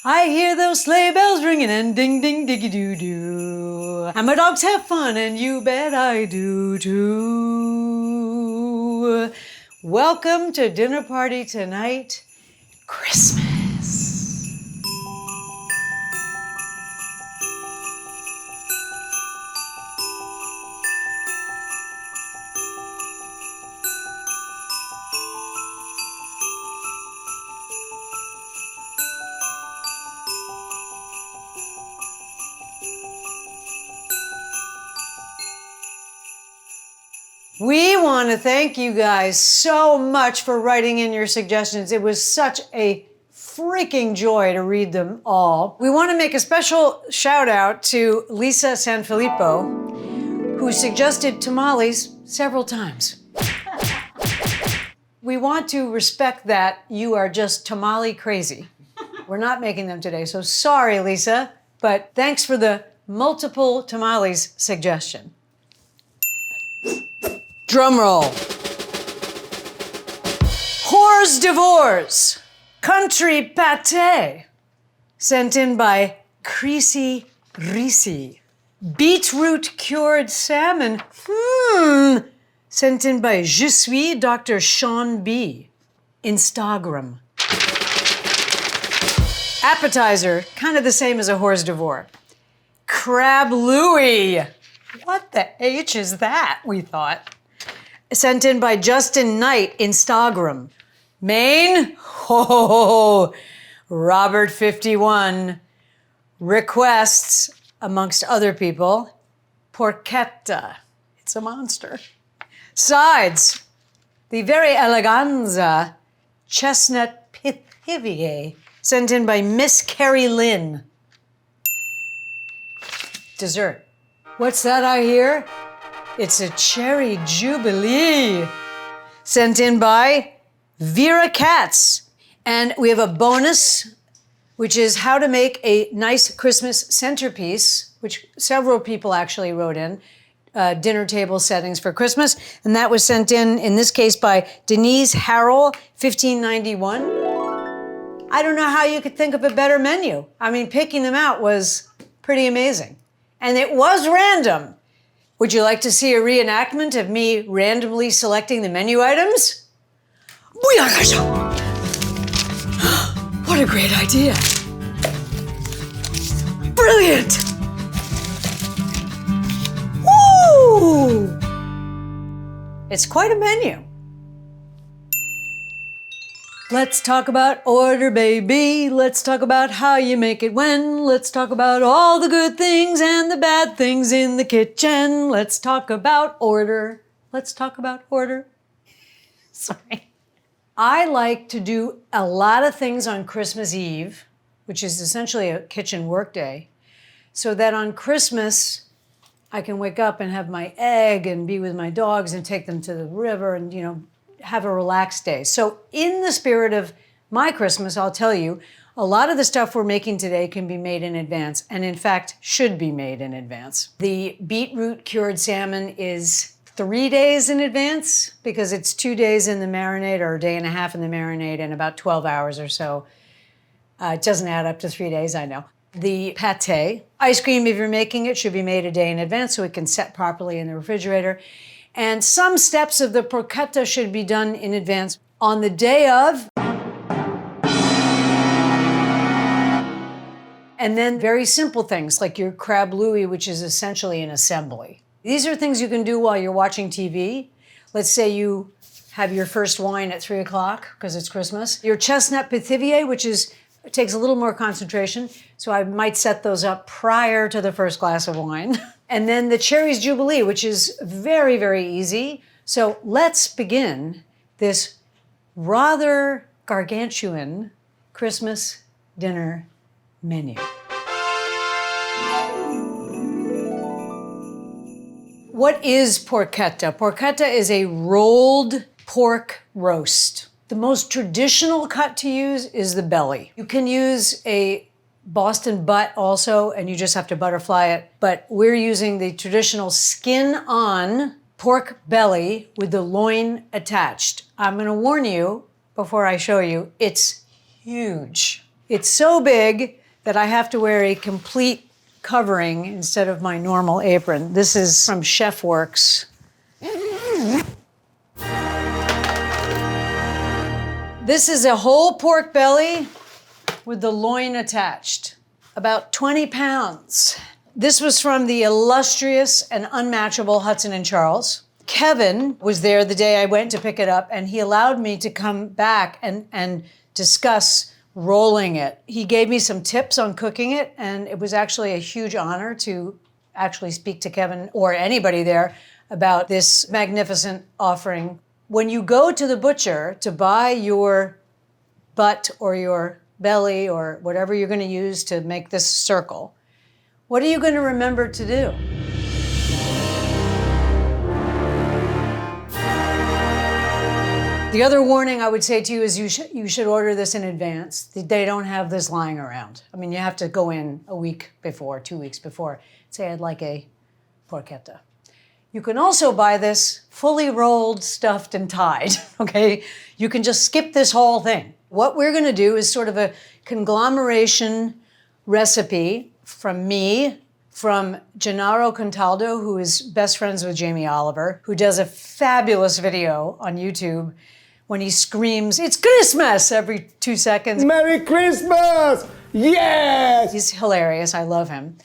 I hear those sleigh bells ringing and ding ding diggy doo doo. And my dogs have fun and you bet I do too. Welcome to dinner party tonight, Christmas. We want to thank you guys so much for writing in your suggestions. It was such a freaking joy to read them all. We want to make a special shout out to Lisa Sanfilippo, who suggested tamales several times. We want to respect that you are just tamale crazy. We're not making them today, so sorry, Lisa, but thanks for the multiple tamales suggestion. Drum roll. Hors d'Ivoires, country pâté, sent in by Creasy Risi. Beetroot cured salmon, sent in by Je suis Dr. Sean B. Instagram. Appetizer, kind of the same as a hors d'Ivoire. Crab Louie. What the H is that, we thought. Sent in by Justin Knight, Instagram. Maine, Robert 51 requests, amongst other people, porchetta. It's a monster. Sides, the very eleganza chestnut Pithivier, sent in by Miss Carrie Lynn. Dessert. What's that I hear? It's a cherry Jubilee, sent in by Vera Katz. And we have a bonus, which is how to make a nice Christmas centerpiece, which several people actually wrote in, dinner table settings for Christmas. And that was sent in this case, by Denise Harrell, 1591. I don't know how you could think of a better menu. I mean, picking them out was pretty amazing. And it was random. Would you like to see a reenactment of me randomly selecting the menu items? What a great idea. Brilliant. Woo! It's quite a menu. Let's talk about order, baby. Let's talk about how you make it when. Let's talk about all the good things and the bad things in the kitchen. Let's talk about order. Let's talk about order. Sorry. I like to do a lot of things on Christmas Eve, which is essentially a kitchen workday, so that on Christmas, I can wake up and have my egg and be with my dogs and take them to the river and, have a relaxed day. So in the spirit of my Christmas, I'll tell you, a lot of the stuff we're making today can be made in advance, and in fact, should be made in advance. The beetroot cured salmon is 3 days in advance because it's 2 days in the marinade or a day and a half in the marinade and about 12 hours or so. It doesn't add up to 3 days, I know. The pâté, ice cream, if you're making it, should be made a day in advance so it can set properly in the refrigerator. And some steps of the porchetta should be done in advance on the day of. And then very simple things like your crab Louie, which is essentially an assembly. These are things you can do while you're watching TV. Let's say you have your first wine at 3 o'clock because it's Christmas. Your chestnut Pithivier, which takes a little more concentration, so I might set those up prior to the first glass of wine. And then the Cherries Jubilee, which is very, very easy. So let's begin this rather gargantuan Christmas dinner menu. What is porchetta? Porchetta is a rolled pork roast. The most traditional cut to use is the belly. You can use a Boston butt also, and you just have to butterfly it, but we're using the traditional skin-on pork belly with the loin attached. I'm gonna warn you, before I show you, it's huge. It's so big that I have to wear a complete covering instead of my normal apron. This is from Chef Works. This is a whole pork belly with the loin attached, about 20 pounds. This was from the illustrious and unmatchable Hudson and Charles. Kevin was there the day I went to pick it up, and he allowed me to come back and discuss rolling it. He gave me some tips on cooking it, and it was actually a huge honor to actually speak to Kevin or anybody there about this magnificent offering. When you go to the butcher to buy your butt or your belly or whatever you're going to use to make this circle, what are you going to remember to do? The other warning I would say to you is you should order this in advance. They don't have this lying around. I mean, you have to go in a week before, 2 weeks before. Say I'd like a porchetta. You can also buy this fully rolled, stuffed, and tied, okay? You can just skip this whole thing. What we're gonna do is sort of a conglomeration recipe from me, from Gennaro Contaldo, who is best friends with Jamie Oliver, who does a fabulous video on YouTube when he screams, "It's Christmas!" every 2 seconds. Merry Christmas! Yes! He's hilarious, I love him.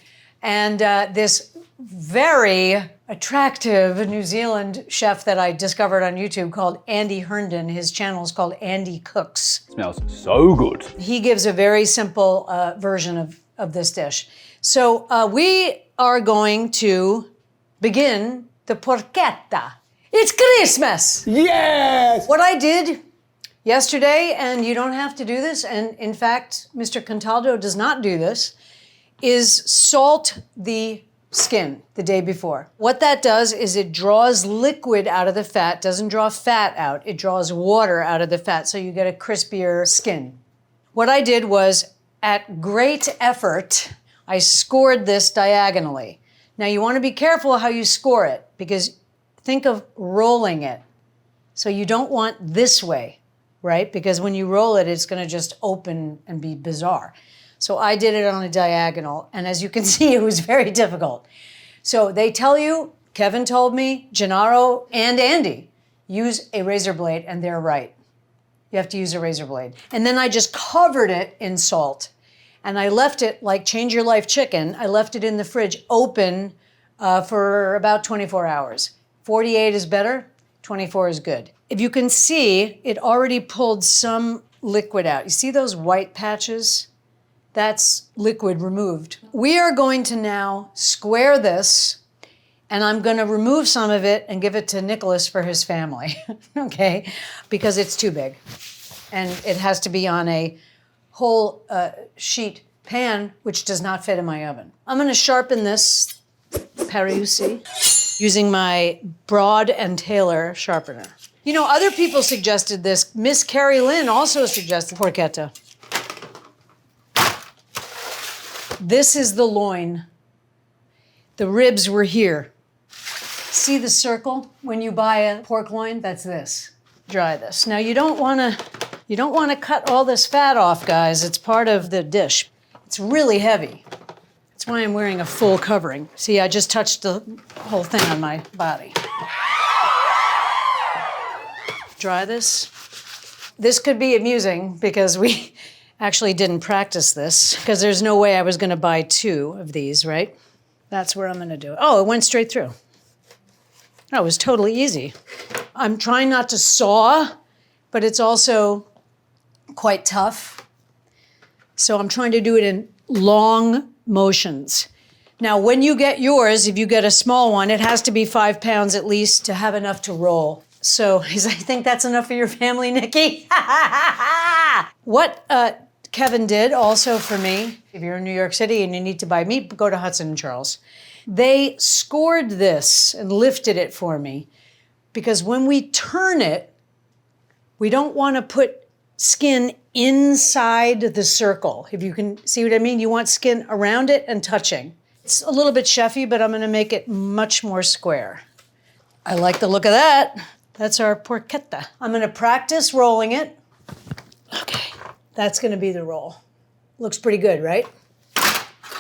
And this very attractive New Zealand chef that I discovered on YouTube called Andy Herndon. His channel is called Andy Cooks. Smells so good. He gives a very simple version of this dish. So we are going to begin the porchetta. It's Christmas! Yes! What I did yesterday, and you don't have to do this, and in fact, Mr. Contaldo does not do this, is salt the skin the day before. What that does is it draws liquid out of the fat, doesn't draw fat out, it draws water out of the fat, so you get a crispier skin. What I did was, at great effort, I scored this diagonally. Now you want to be careful how you score it, because think of rolling it. So you don't want this way, right? Because when you roll it, it's going to just open and be bizarre. So I did it on a diagonal, and as you can see, it was very difficult. So they tell you, Kevin told me, Gennaro and Andy, use a razor blade, and they're right. You have to use a razor blade. And then I just covered it in salt, and I left it like Change Your Life chicken. I left it in the fridge open for about 24 hours. 48 is better, 24 is good. If you can see, it already pulled some liquid out. You see those white patches? That's liquid removed. We are going to now square this, and I'm going to remove some of it and give it to Nicholas for his family, okay? Because it's too big. And it has to be on a whole sheet pan, which does not fit in my oven. I'm going to sharpen this Parisi using my Broad and Taylor sharpener. You know, other people suggested this. Miss Carrie Lynn also suggested porchetta. This is the loin. The ribs were here. See the circle? When you buy a pork loin, that's this. Dry this. Now you don't want to cut all this fat off, guys. It's part of the dish. It's really heavy. That's why I'm wearing a full covering. See, I just touched the whole thing on my body. Dry this. This could be amusing because we actually didn't practice this because there's no way I was going to buy 2 of these, right? That's where I'm going to do it. Oh, it went straight through. That was totally easy. I'm trying not to saw, but it's also quite tough. So I'm trying to do it in long motions. Now, when you get yours, if you get a small one, it has to be 5 pounds at least to have enough to roll. So I think that's enough for your family, Nikki. What Kevin did also for me, if you're in New York City and you need to buy meat, go to Hudson and Charles. They scored this and lifted it for me because when we turn it, we don't want to put skin inside the circle. If you can see what I mean, you want skin around it and touching. It's a little bit chefy, but I'm going to make it much more square. I like the look of that. That's our porchetta. I'm going to practice rolling it. Okay, that's going to be the roll. Looks pretty good, right?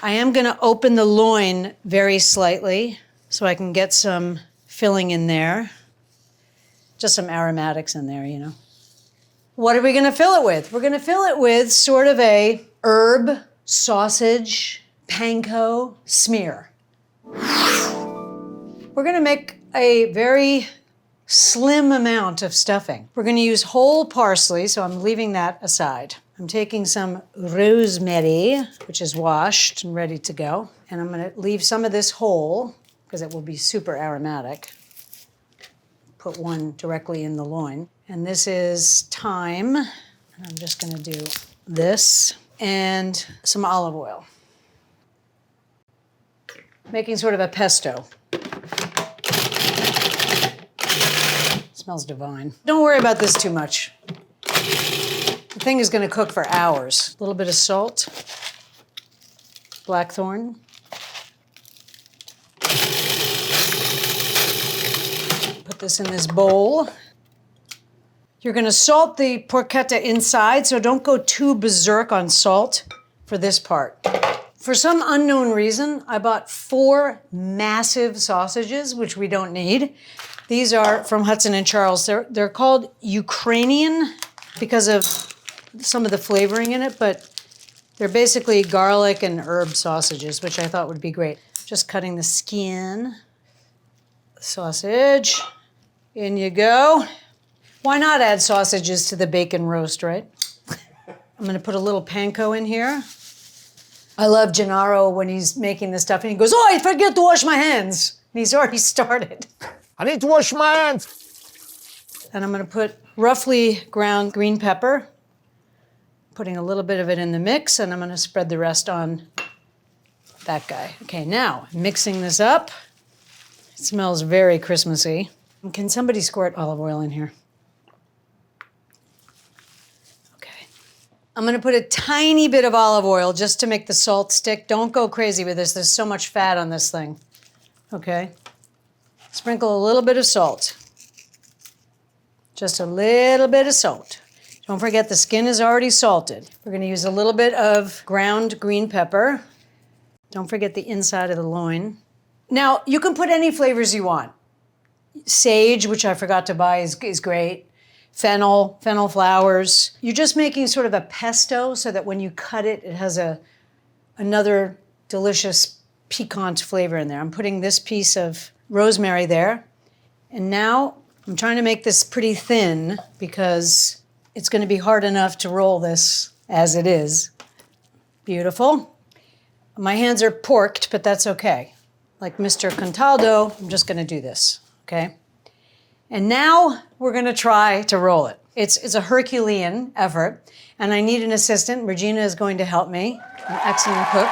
I am gonna open the loin very slightly so I can get some filling in there. Just some aromatics in there, you know. What are we gonna fill it with? We're gonna fill it with sort of a herb, sausage, panko smear. We're gonna make a very slim amount of stuffing. We're gonna use whole parsley, so I'm leaving that aside. I'm taking some rosemary, which is washed and ready to go. And I'm gonna leave some of this whole, because it will be super aromatic. Put one directly in the loin. And this is thyme. And I'm just gonna do this. And some olive oil. Making sort of a pesto. Smells divine. Don't worry about this too much. The thing is gonna cook for hours. A little bit of salt, blackthorn. Put this in this bowl. You're gonna salt the porchetta inside, so don't go too berserk on salt for this part. For some unknown reason, I bought 4 massive sausages, which we don't need. These are from Hudson and Charles. They're called Ukrainian because of some of the flavoring in it, but they're basically garlic and herb sausages, which I thought would be great. Just cutting the skin. Sausage. In you go. Why not add sausages to the bacon roast, right? I'm gonna put a little panko in here. I love Gennaro when he's making this stuff and he goes, oh, I forget to wash my hands. And he's already started. I need to wash my hands. And I'm gonna put roughly ground green pepper, putting a little bit of it in the mix, and I'm gonna spread the rest on that guy. Okay, now, mixing this up. It smells very Christmassy. Can somebody squirt olive oil in here? Okay. I'm gonna put a tiny bit of olive oil just to make the salt stick. Don't go crazy with this. There's so much fat on this thing. Okay. Sprinkle a little bit of salt. Just a little bit of salt. Don't forget the skin is already salted. We're gonna use a little bit of ground green pepper. Don't forget the inside of the loin. Now, you can put any flavors you want. Sage, which I forgot to buy, is great. Fennel flowers. You're just making sort of a pesto so that when you cut it, it has another delicious piquant flavor in there. I'm putting this piece of rosemary there. And now I'm trying to make this pretty thin because it's gonna be hard enough to roll this as it is. Beautiful. My hands are porked, but that's okay. Like Mr. Contaldo, I'm just gonna do this, okay? And now we're gonna try to roll it. It's a Herculean effort, and I need an assistant. Regina is going to help me, an excellent cook,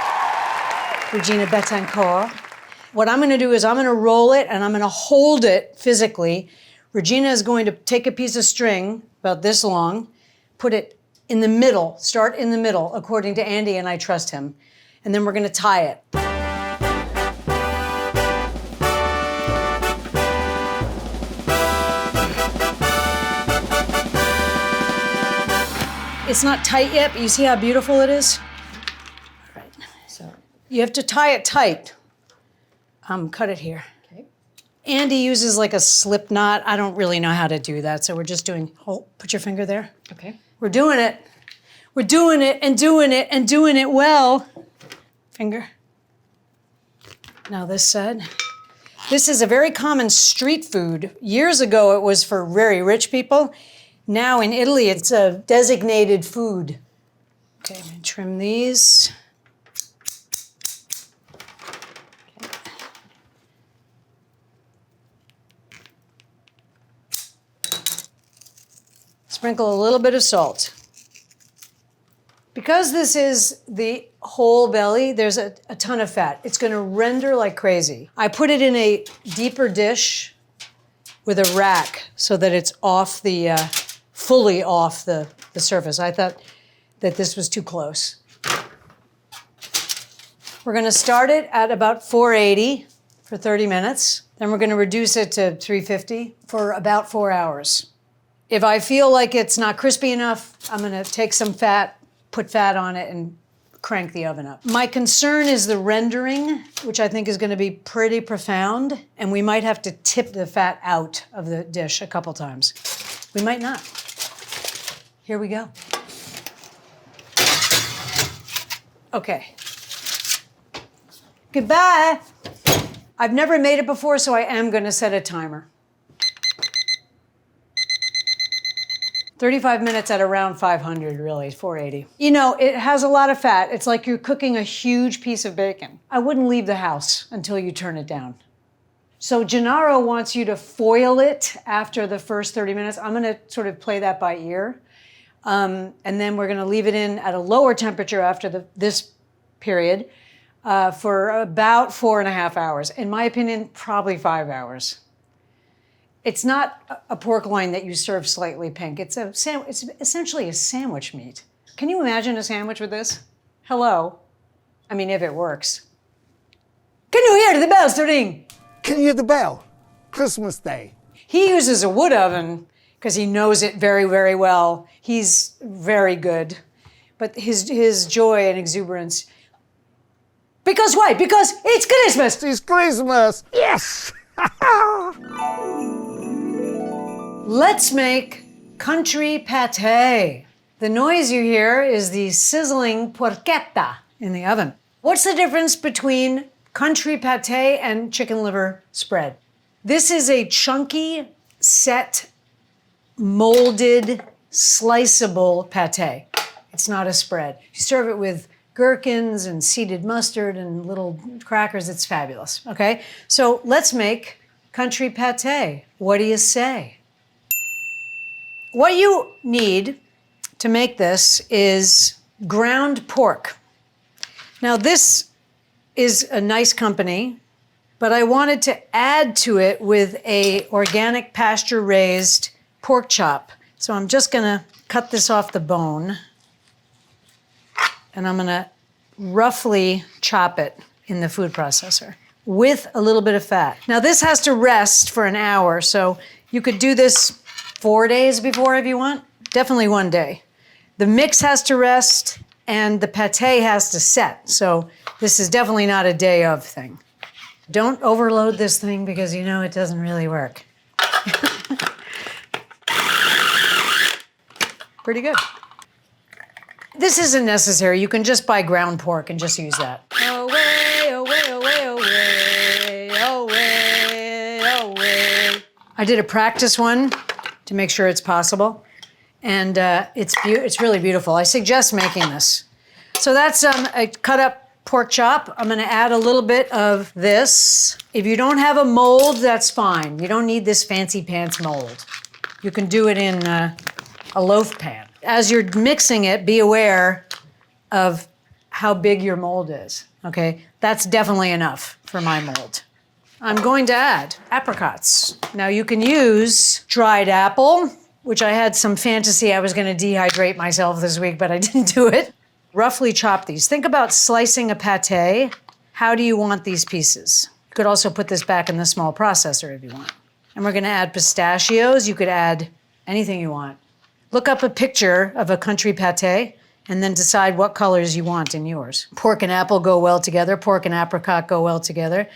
Regina Betancourt. What I'm gonna do is I'm gonna roll it and I'm gonna hold it physically. Regina is going to take a piece of string about this long, put it in the middle, start in the middle, according to Andy, and I trust him. And then we're gonna tie it. It's not tight yet, but you see how beautiful it is? All right, so you have to tie it tight. Cut it here. Okay. Andy uses like a slip knot. I don't really know how to do that, so we're just doing, put your finger there. Okay. We're doing it. We're doing it and doing it and doing it well. Finger. Now this side. This is a very common street food. Years ago, it was for very rich people. Now in Italy, it's a designated food. Okay, I'm gonna trim these. Okay. Sprinkle a little bit of salt. Because this is the whole belly, there's a ton of fat. It's gonna render like crazy. I put it in a deeper dish with a rack so that it's off the, fully off the surface. I thought that this was too close. We're gonna start it at about 480 for 30 minutes. Then we're gonna reduce it to 350 for about 4 hours. If I feel like it's not crispy enough, I'm gonna take some fat, put fat on it and crank the oven up. My concern is the rendering, which I think is going to be pretty profound, and we might have to tip the fat out of the dish a couple times. We might not. Here we go. Okay. Goodbye. I've never made it before, so I am going to set a timer. 35 minutes at around 500, really, 480. You know, it has a lot of fat. It's like you're cooking a huge piece of bacon. I wouldn't leave the house until you turn it down. So Gennaro wants you to foil it after the first 30 minutes. I'm gonna sort of play that by ear. And then we're gonna leave it in at a lower temperature after this period for about 4.5 hours. In my opinion, probably 5 hours. It's not a pork loin that you serve slightly pink. It's essentially a sandwich meat. Can you imagine a sandwich with this? Hello? I mean, if it works. Can you hear the bells ring? Can you hear the bell? Christmas Day. He uses a wood oven because he knows it very, very well. He's very good. But his joy and exuberance. Because why? Because it's Christmas! It's Christmas! Yes! Let's make country pâté. The noise you hear is the sizzling porchetta in the oven. What's the difference between country pâté and chicken liver spread? This is a chunky, set, molded, sliceable pâté. It's not a spread. You serve it with gherkins and seeded mustard and little crackers. It's fabulous, okay? So let's make country pâté. What do you say? What you need to make this is ground pork. Now this is a nice company, but I wanted to add to it with a organic pasture-raised pork chop. So I'm just gonna cut this off the bone and I'm gonna roughly chop it in the food processor with a little bit of fat. Now this has to rest for an hour, so you could do this 4 days before if you want, definitely 1 day. The mix has to rest and the pâté has to set. So this is definitely not a day of thing. Don't overload this thing because you know it doesn't really work. Pretty good. This isn't necessary. You can just buy ground pork and just use that. Away, away, away, away, away, away. I did a practice one to make sure it's possible. And it's really beautiful. I suggest making this. So that's a cut up pork chop. I'm gonna add a little bit of this. If you don't have a mold, that's fine. You don't need this fancy pants mold. You can do it in a loaf pan. As you're mixing it, be aware of how big your mold is, okay? That's definitely enough for my mold. I'm going to add apricots. Now you can use dried apple, which I had some fantasy I was gonna dehydrate myself this week, but I didn't do it. Roughly chop these. Think about slicing a pâté. How do you want these pieces? You could also put this back in the small processor if you want. And we're gonna add pistachios. You could add anything you want. Look up a picture of a country pâté and then decide what colors you want in yours. Pork and apple go well together. Pork and apricot go well together.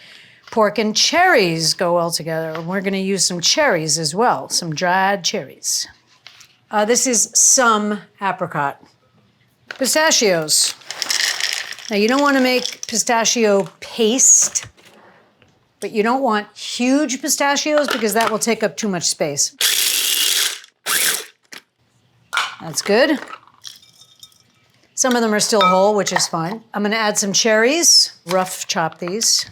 Pork and cherries go well together. And we're gonna use some cherries as well, some dried cherries. This is some apricot. Pistachios. Now you don't wanna make pistachio paste, but you don't want huge pistachios because that will take up too much space. That's good. Some of them are still whole, which is fine. I'm gonna add some cherries, rough chop these.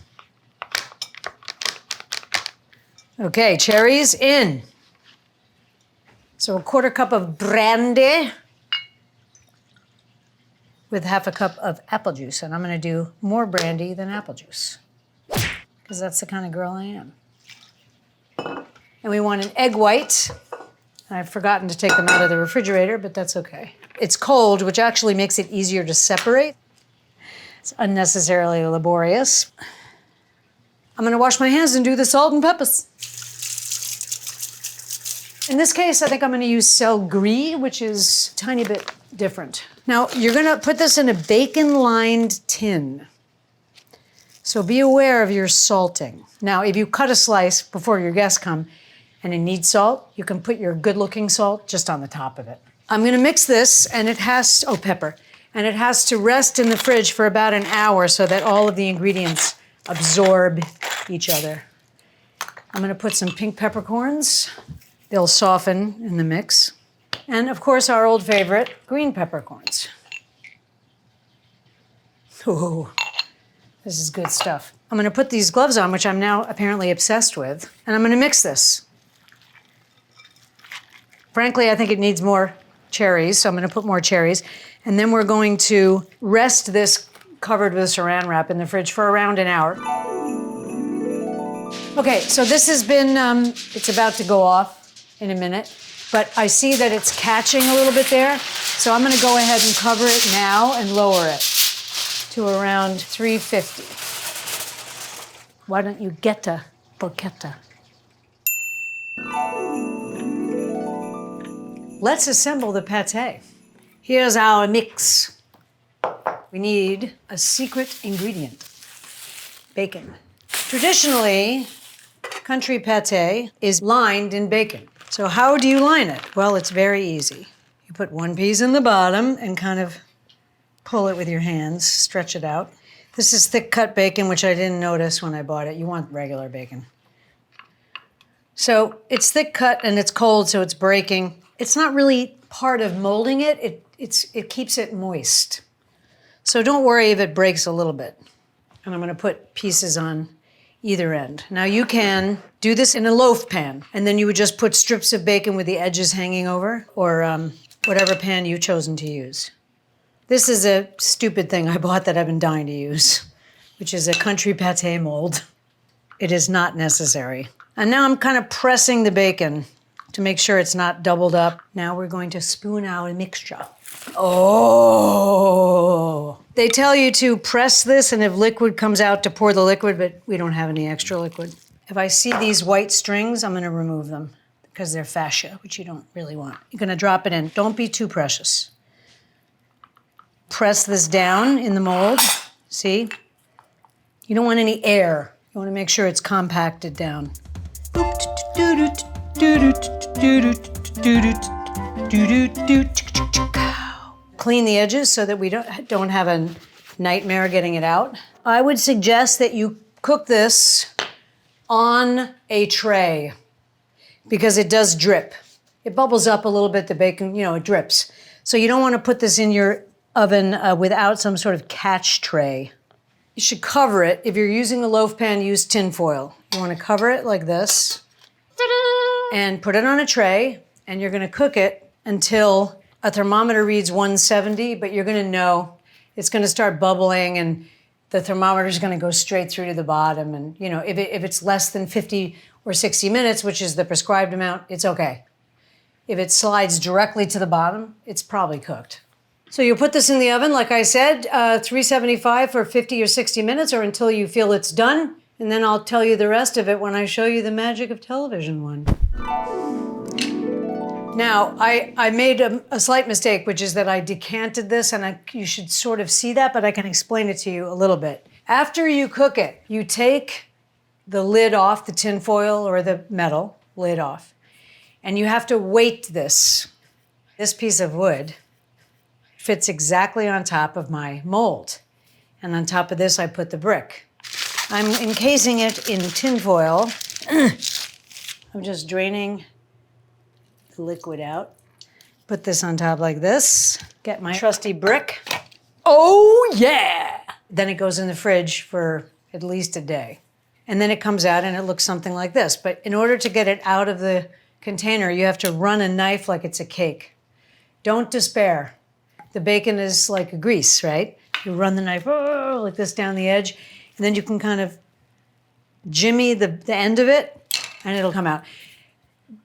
Okay, cherries in. So a 1/4 cup of brandy with 1/2 cup of apple juice. And I'm gonna do more brandy than apple juice because that's the kind of girl I am. And we want an egg white. I've forgotten to take them out of the refrigerator, but that's okay. It's cold, which actually makes it easier to separate. It's unnecessarily laborious. I'm gonna wash my hands and do the salt and peppers. In this case, I think I'm gonna use sel gris, which is a tiny bit different. Now, you're gonna put this in a bacon-lined tin. So be aware of your salting. Now, if you cut a slice before your guests come and it needs salt, you can put your good-looking salt just on the top of it. I'm gonna mix this, and it has, pepper, and it has to rest in the fridge for about an hour so that all of the ingredients absorb each other. I'm gonna put some pink peppercorns. They'll soften in the mix. And of course, our old favorite, green peppercorns. Ooh. This is good stuff. I'm gonna put these gloves on, which I'm now apparently obsessed with, and I'm gonna mix this. Frankly, I think it needs more cherries, so I'm gonna put more cherries. And then we're going to rest this covered with saran wrap in the fridge for around an hour. Okay, so this has been, it's about to go off in a minute, but I see that it's catching a little bit there, so I'm gonna go ahead and cover it now and lower it to around 350. Why don't you get a porchetta? Let's assemble the pâté. Here's our mix. We need a secret ingredient, bacon. Traditionally, country pâté is lined in bacon. So how do you line it? Well, it's very easy. You put one piece in the bottom and kind of pull it with your hands, stretch it out. This is thick cut bacon, which I didn't notice when I bought it. You want regular bacon. So it's thick cut and it's cold, so it's breaking. It's not really part of molding it. It keeps it moist. So don't worry if it breaks a little bit. And I'm gonna put pieces on either end. Now you can do this in a loaf pan, and then you would just put strips of bacon with the edges hanging over, or whatever pan you've chosen to use. This is a stupid thing I bought that I've been dying to use, which is a country pâté mold. It is not necessary. And now I'm kind of pressing the bacon to make sure it's not doubled up. Now we're going to spoon our mixture. Oh! They tell you to press this, and if liquid comes out, to pour the liquid, but we don't have any extra liquid. If I see these white strings, I'm gonna remove them because they're fascia, which you don't really want. You're gonna drop it in. Don't be too precious. Press this down in the mold, see? You don't want any air. You wanna make sure it's compacted down. Clean the edges so that we don't have a nightmare getting it out. I would suggest that you cook this on a tray because it does drip. It bubbles up a little bit, the bacon, it drips. So you don't wanna put this in your oven without some sort of catch tray. You should cover it. If you're using a loaf pan, use tin foil. You wanna cover it like this and put it on a tray, and you're gonna cook it until a thermometer reads 170, but you're gonna know it's gonna start bubbling and the thermometer's gonna go straight through to the bottom. And if it's less than 50 or 60 minutes, which is the prescribed amount, it's okay. If it slides directly to the bottom, it's probably cooked. So you put this in the oven, like I said, 375 for 50 or 60 minutes, or until you feel it's done. And then I'll tell you the rest of it when I show you the magic of television one. Now, I made a slight mistake, which is that I decanted this, and you should sort of see that, but I can explain it to you a little bit. After you cook it, you take the lid off, the tin foil or the metal lid off, and you have to weight this. This piece of wood fits exactly on top of my mold. And on top of this, I put the brick. I'm encasing it in tin foil. I'm just draining the liquid out. Put this on top like this. Get my trusty brick. Oh yeah! Then it goes in the fridge for at least a day. And then it comes out and it looks something like this. But in order to get it out of the container, you have to run a knife like it's a cake. Don't despair. The bacon is like a grease, right? You run the knife like this down the edge, and then you can kind of jimmy the end of it, and it'll come out.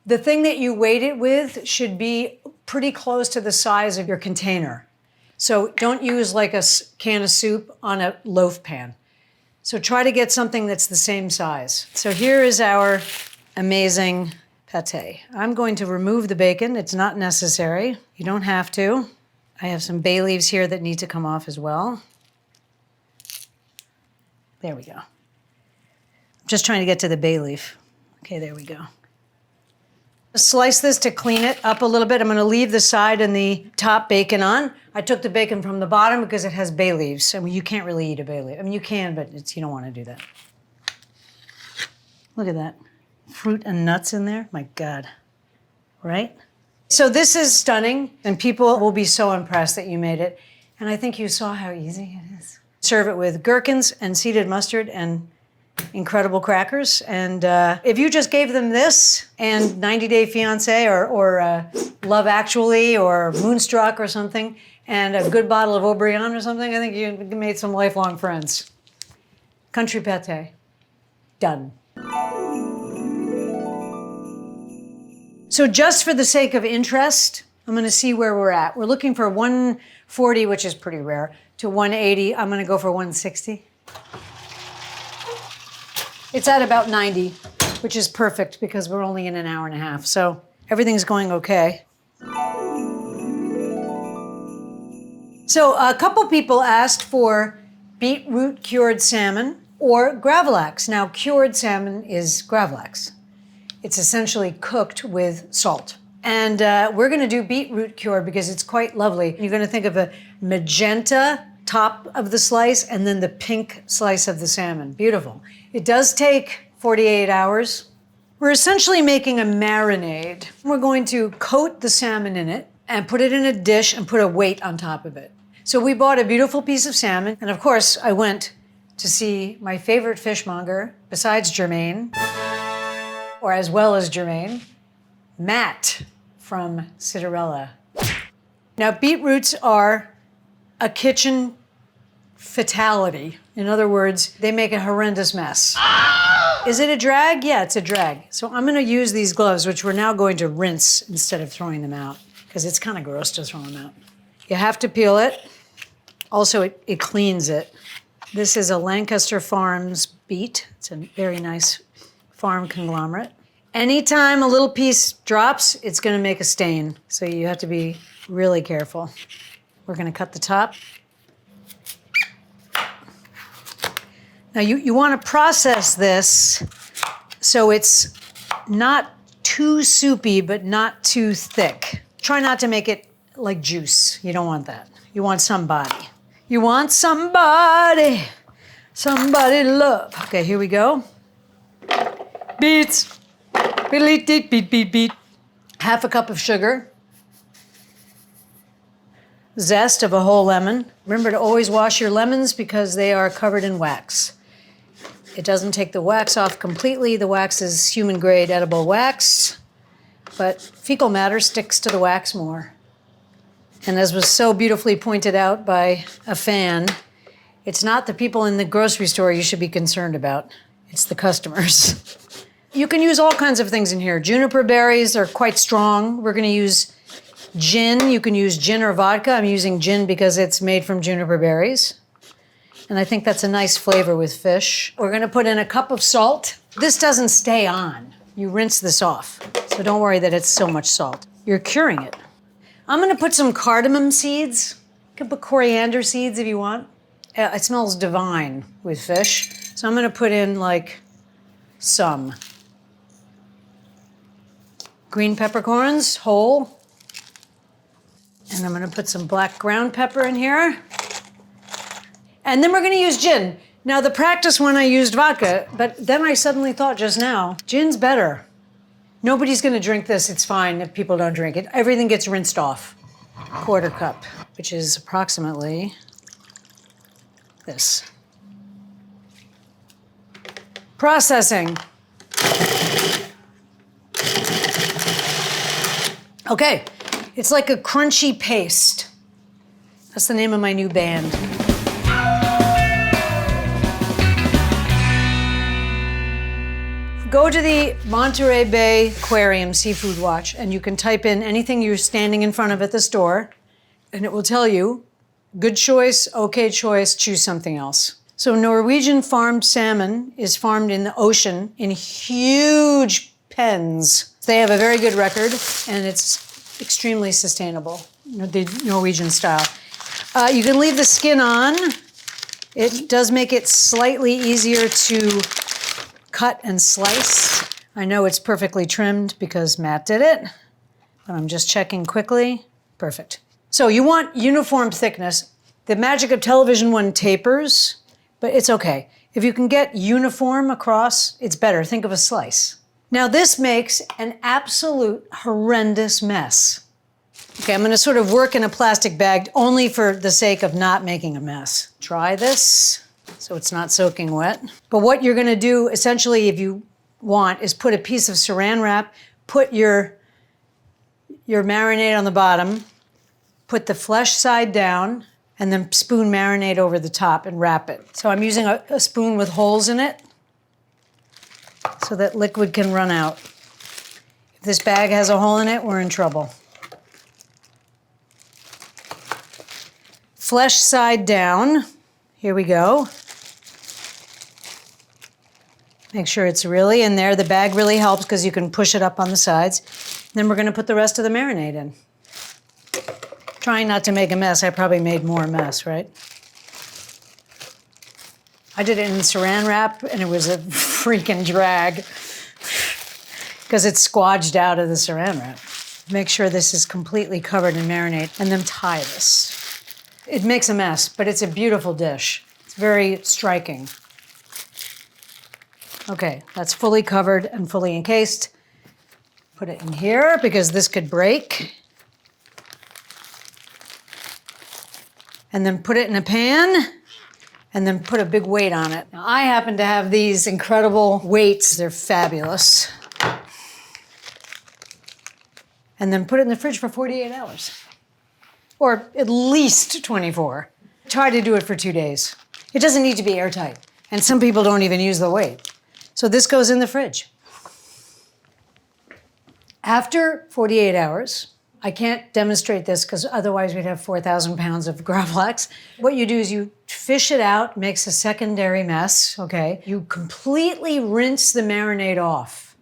The thing that you weight it with should be pretty close to the size of your container. So don't use like a can of soup on a loaf pan. So try to get something that's the same size. So here is our amazing pâté. I'm going to remove the bacon. It's not necessary. You don't have to. I have some bay leaves here that need to come off as well. There we go. I'm just trying to get to the bay leaf. Okay, there we go. Slice this to clean it up a little bit. I'm gonna leave the side and the top bacon on. I took the bacon from the bottom because it has bay leaves. I mean, you can't really eat a bay leaf. I mean, you can, but you don't wanna do that. Look at that. Fruit and nuts in there, my God, right? So this is stunning, and people will be so impressed that you made it. And I think you saw how easy it is. Serve it with gherkins and seeded mustard and incredible crackers. And if you just gave them this and 90 Day Fiancé or Love Actually or Moonstruck or something and a good bottle of Aubryon or something, I think you made some lifelong friends. Country pâté, done. So just for the sake of interest, I'm gonna see where we're at. We're looking for 140, which is pretty rare, to 180. I'm gonna go for 160. It's at about 90, which is perfect because we're only in an hour and a half. So everything's going okay. So a couple people asked for beetroot cured salmon or gravlax. Now, cured salmon is gravlax. It's essentially cooked with salt. And we're gonna do beetroot cured because it's quite lovely. You're gonna think of a magenta top of the slice and then the pink slice of the salmon. Beautiful. It does take 48 hours. We're essentially making a marinade. We're going to coat the salmon in it and put it in a dish and put a weight on top of it. So we bought a beautiful piece of salmon. And of course, I went to see my favorite fishmonger, besides Jermaine, or as well as Jermaine, Matt from Citarella. Now, beetroots are a kitchen fatality. In other words, they make a horrendous mess. Is it a drag? Yeah, it's a drag. So I'm gonna use these gloves, which we're now going to rinse instead of throwing them out, because it's kind of gross to throw them out. You have to peel it. Also, it cleans it. This is a Lancaster Farms beet. It's a very nice farm conglomerate. Anytime a little piece drops, it's gonna make a stain. So you have to be really careful. We're gonna cut the top. Now you wanna process this so it's not too soupy, but not too thick. Try not to make it like juice. You don't want that. You want some body. You want somebody to love. Okay, here we go. Beets. Beet, beet, beet, beet, beet. Half a cup of sugar. Zest of a whole lemon. Remember to always wash your lemons because they are covered in wax. It doesn't take the wax off completely. The wax is human grade edible wax, but fecal matter sticks to the wax more. And as was so beautifully pointed out by a fan, it's not the people in the grocery store you should be concerned about. It's the customers. You can use all kinds of things in here. Juniper berries are quite strong. We're gonna use gin. You can use gin or vodka. I'm using gin because it's made from juniper berries. And I think that's a nice flavor with fish. We're gonna put in a cup of salt. This doesn't stay on. You rinse this off. So don't worry that it's so much salt. You're curing it. I'm gonna put some cardamom seeds. You can put coriander seeds if you want. It smells divine with fish. So I'm gonna put in like some. Green peppercorns, whole. And I'm gonna put some black ground pepper in here. And then we're gonna use gin. Now the practice when I used vodka, but then I suddenly thought just now, gin's better. Nobody's gonna drink this, it's fine if people don't drink it. Everything gets rinsed off. Quarter cup, which is approximately this. Processing. Okay, it's like a crunchy paste. That's the name of my new band. Go to the Monterey Bay Aquarium Seafood Watch and you can type in anything you're standing in front of at the store and it will tell you, good choice, okay choice, choose something else. So Norwegian farmed salmon is farmed in the ocean in huge pens. They have a very good record and it's extremely sustainable. the Norwegian style. You can leave the skin on. It does make it slightly easier to cut and slice. I know it's perfectly trimmed because Matt did it, but I'm just checking quickly. Perfect. So you want uniform thickness. The magic of television one tapers, but it's okay. If you can get uniform across, it's better. Think of a slice. Now this makes an absolute horrendous mess. Okay, I'm gonna sort of work in a plastic bag only for the sake of not making a mess. Try this so it's not soaking wet. But what you're gonna do essentially, if you want, is put a piece of saran wrap, put your marinade on the bottom, put the flesh side down, and then spoon marinade over the top and wrap it. So I'm using a spoon with holes in it so that liquid can run out. If this bag has a hole in it, we're in trouble. Flesh side down. Here we go. Make sure it's really in there. The bag really helps because you can push it up on the sides. Then we're going to put the rest of the marinade in. Trying not to make a mess. I probably made more mess, right? I did it in saran wrap and it was a freaking drag because it's squodged out of the saran wrap. Make sure this is completely covered in marinade and then tie this. It makes a mess, but it's a beautiful dish. It's very striking. Okay, that's fully covered and fully encased. Put it in here because this could break. And then put it in a pan and then put a big weight on it. Now, I happen to have these incredible weights. They're fabulous. And then put it in the fridge for 48 hours. Or at least 24. Try to do it for 2 days. It doesn't need to be airtight. And some people don't even use the weight. So this goes in the fridge. After 48 hours, I can't demonstrate this because otherwise we'd have 4,000 pounds of gravlax. What you do is you fish it out, makes a secondary mess, okay? You completely rinse the marinade off,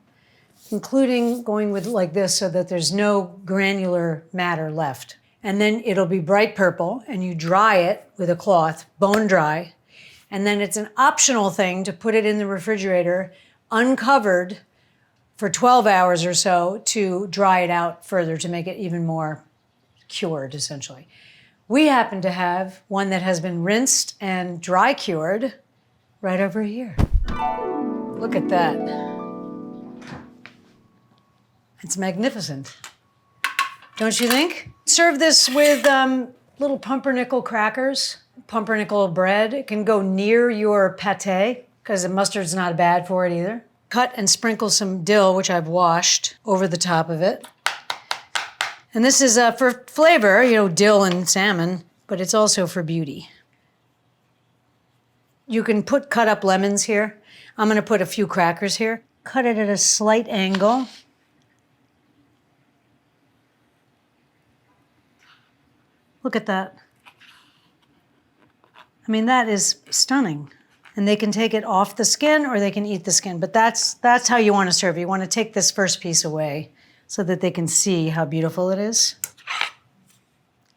including going with like this so that there's no granular matter left. And then it'll be bright purple and you dry it with a cloth, bone dry. And then it's an optional thing to put it in the refrigerator uncovered for 12 hours or so to dry it out further to make it even more cured, essentially. We happen to have one that has been rinsed and dry cured right over here. Look at that. It's magnificent. Don't you think? Serve this with little pumpernickel crackers, pumpernickel bread. It can go near your pâté because the mustard's not bad for it either. Cut and sprinkle some dill, which I've washed, over the top of it. And this is for flavor, you know, dill and salmon, but it's also for beauty. You can cut up lemons here. I'm gonna put a few crackers here. Cut it at a slight angle. Look at that. I mean, that is stunning. And they can take it off the skin or they can eat the skin, but that's how you want to serve it. You want to take this first piece away so that they can see how beautiful it is.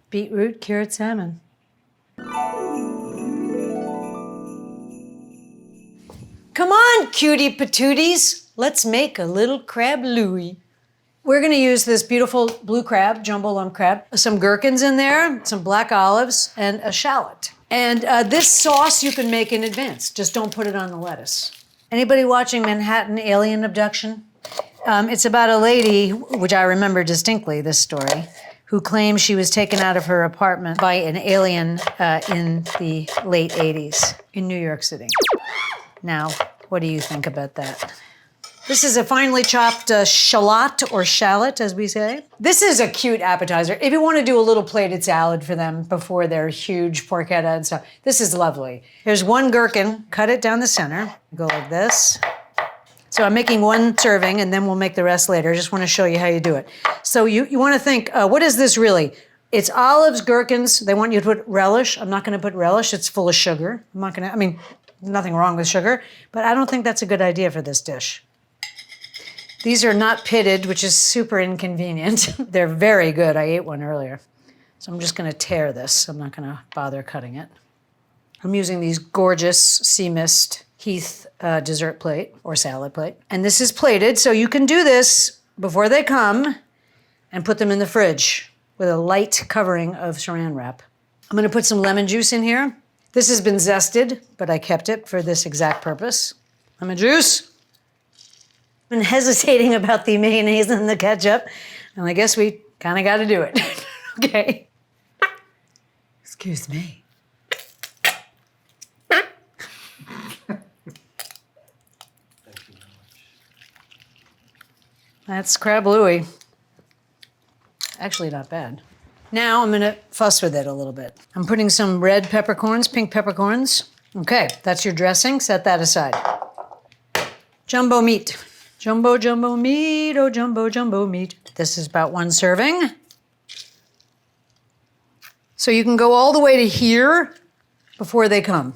Beetroot cured salmon. Come on, cutie patooties. Let's make a little crab Louie. We're gonna use this beautiful blue crab, jumbo lump crab, some gherkins in there, some black olives, and a shallot. And this sauce you can make in advance. Just don't put it on the lettuce. Anybody watching Manhattan Alien Abduction? It's about a lady, which I remember distinctly, this story, who claims she was taken out of her apartment by an alien in the late 80s in New York City. Now, what do you think about that? This is a finely chopped shallot, or shallot, as we say. This is a cute appetizer. If you want to do a little plated salad for them before their huge porchetta and stuff, this is lovely. Here's one gherkin, cut it down the center, go like this. So I'm making one serving, and then we'll make the rest later. I just want to show you how you do it. So you want to think, what is this really? It's olives, gherkins. They want you to put relish. I'm not going to put relish. It's full of sugar. I'm not going to, I mean, nothing wrong with sugar, but I don't think that's a good idea for this dish. These are not pitted, which is super inconvenient. They're very good. I ate one earlier. So I'm just gonna tear this. I'm not gonna bother cutting it. I'm using these gorgeous Sea Mist Heath dessert plate or salad plate. And this is plated, so you can do this before they come and put them in the fridge with a light covering of saran wrap. I'm gonna put some lemon juice in here. This has been zested, but I kept it for this exact purpose. Lemon juice. I've been hesitating about the mayonnaise and the ketchup, and I guess we kind of got to do it. Okay. Excuse me. That's crab Louie. Actually not bad. Now I'm gonna fuss with it a little bit. I'm putting some red peppercorns, pink peppercorns. Okay, that's your dressing, set that aside. Jumbo meat. Jumbo, jumbo meat, oh jumbo, jumbo meat. This is about 1 serving. So you can go all the way to here before they come.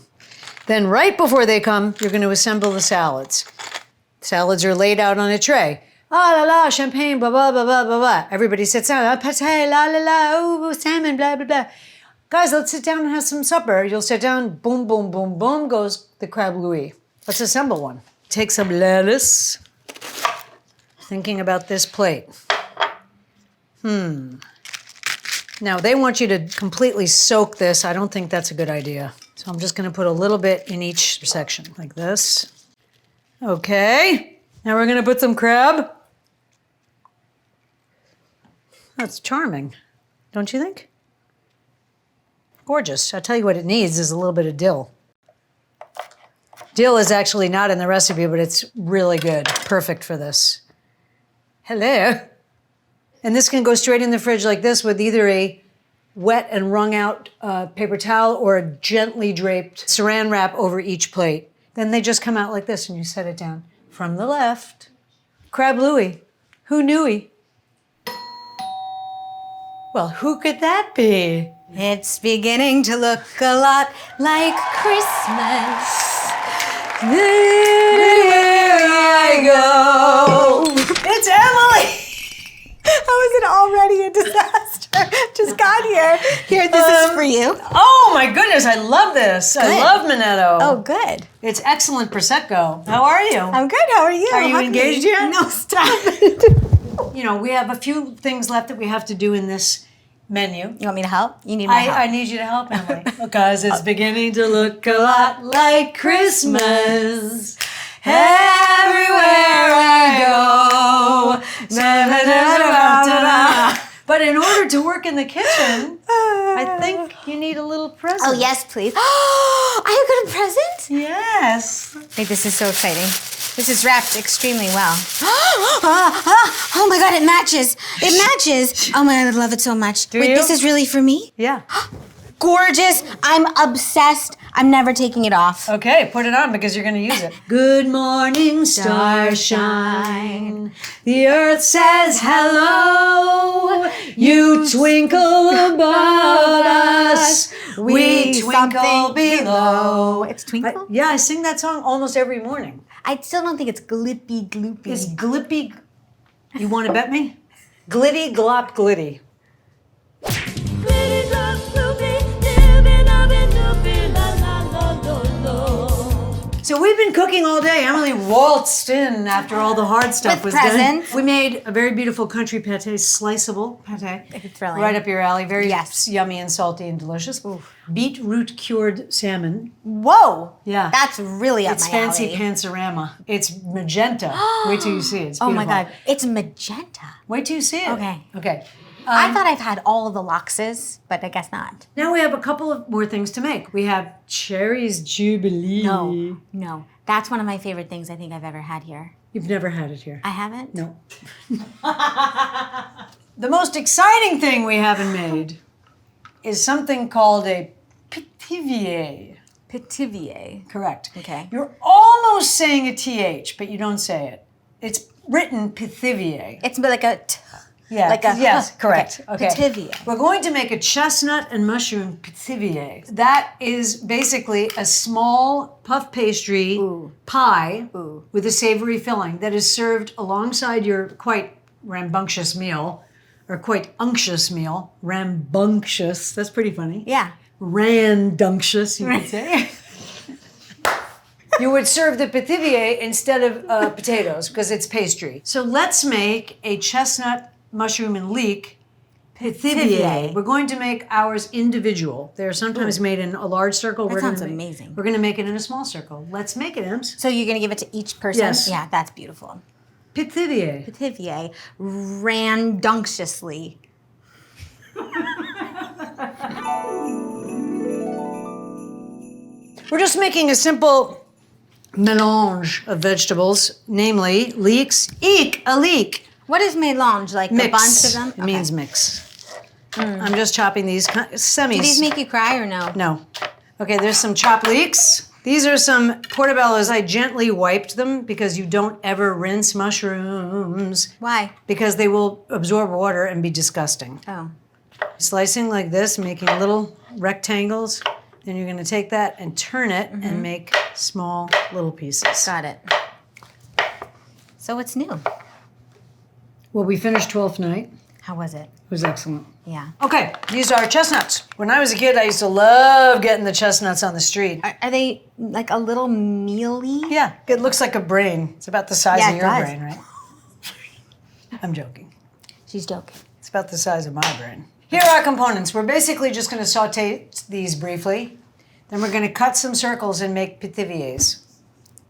Then right before they come, you're gonna assemble the salads. Salads are laid out on a tray. Ah la la, champagne, blah, blah, blah, blah, blah, blah. Everybody sits down, pâté, la la la, oh, salmon, blah, blah, blah. Guys, let's sit down and have some supper. You'll sit down, boom, boom, boom, boom, goes the crab Louie. Let's assemble one. Take some lettuce. Thinking about this plate. Now, they want you to completely soak this. I don't think that's a good idea. So I'm just gonna put a little bit in each section, like this. Okay, now we're gonna put some crab. That's charming, don't you think? Gorgeous. I'll tell you what it needs is a little bit of dill. Dill is actually not in the recipe, but it's really good. Perfect for this. Hello. And this can go straight in the fridge like this with either a wet and wrung out paper towel or a gently draped saran wrap over each plate. Then they just come out like this and you set it down. From the left, crab Louie. Who knew-y? Well, who could that be? It's beginning to look a lot like Christmas. There I go. It's Emily. How is it already a disaster? Just got here. Here, this is for you. Oh my goodness, I love this. I love Minetto. Oh, good. It's excellent Prosecco. How are you? I'm good. How are you? Are you engaged yet? No, stop it. You know, we have a few things left that we have to do in this menu. You want me to help? You need my help. I need you to help, Emily. Because it's beginning to look a lot like Christmas. Everywhere I go. But in order to work in the kitchen, I think you need a little present. Oh, yes, please. I got a present? Yes. Wait, this is so exciting. This is wrapped extremely well. Oh my God, it matches. It matches. Oh my God, I love it so much. Wait, this is really for me? Yeah. Gorgeous. I'm obsessed. I'm never taking it off. Okay, put it on because you're going to use it. Good morning, starshine. The earth says hello. You twinkle above us. We twinkle below. It's Twinkle? Yeah, I sing that song almost every morning. I still don't think it's glippy gloopy. It's glippy. You want to bet me? Glitty glop glitty. So we've been cooking all day. Emily waltzed in after all the hard stuff was done. We made a very beautiful country pâté, sliceable pâté. Thrilling. Right up your alley. Very yummy and salty and delicious. Beetroot cured salmon. Whoa. Yeah. That's really up It's my alley. fancy pansorama. It's magenta. Wait till you see it. It's beautiful. Oh my God. It's magenta. Wait till you see it. Okay. Okay. I thought I've had all of the loxes, but I guess not. Now we have a couple of more things to make. We have Cherries Jubilee. No. That's one of my favorite things I think I've ever had here. You've never had it here. I haven't? No. The most exciting thing we haven't made is something called a Pithivier. Pithivier. Correct. Okay. You're almost saying a TH, but you don't say it. It's written Pithivier. It's like a Yeah, yes, correct. Okay. Pithivier. We're going to make a chestnut and mushroom pithivier. That is basically a small puff pastry pie with a savory filling that is served alongside your quite rambunctious meal or quite unctuous meal. Rambunctious. That's pretty funny. Yeah. Randunctious, you could say. You would serve the Pithivier instead of potatoes because it's pastry. So let's make a chestnut, mushroom, and leek Pithivier. We're going to make ours individual. They're sometimes made in a large circle. That sounds amazing. We're going to make it in a small circle. Let's make it, Ems. So you're gonna give it to each person? Yes. Yeah, that's beautiful. Pithivier. Pithivier, randunctiously. We're just making a simple melange of vegetables, namely leeks. Eek, a leek. What is mélange? Like Mix. a bunch of them? It means mix. I'm just chopping these semis. Do these make you cry or no? No. Okay, there's some chopped leeks. These are some portobellos. I gently wiped them because you don't ever rinse mushrooms. Why? Because they will absorb water and be disgusting. Oh. Slicing like this, making little rectangles. Then you're gonna take that and turn it and make small little pieces. Got it. So what's new? Well, we finished 12th night. How was it? It was excellent. Yeah. Okay, these are chestnuts. When I was a kid, I used to love getting the chestnuts on the street. Are they like a little mealy? Yeah, it looks like a brain. It's about the size Yeah, of it your does. brain, right? I'm joking. She's joking. It's about the size of my brain. Here are our components. We're basically just going to saute these briefly. Then we're going to cut some circles and make pithiviers.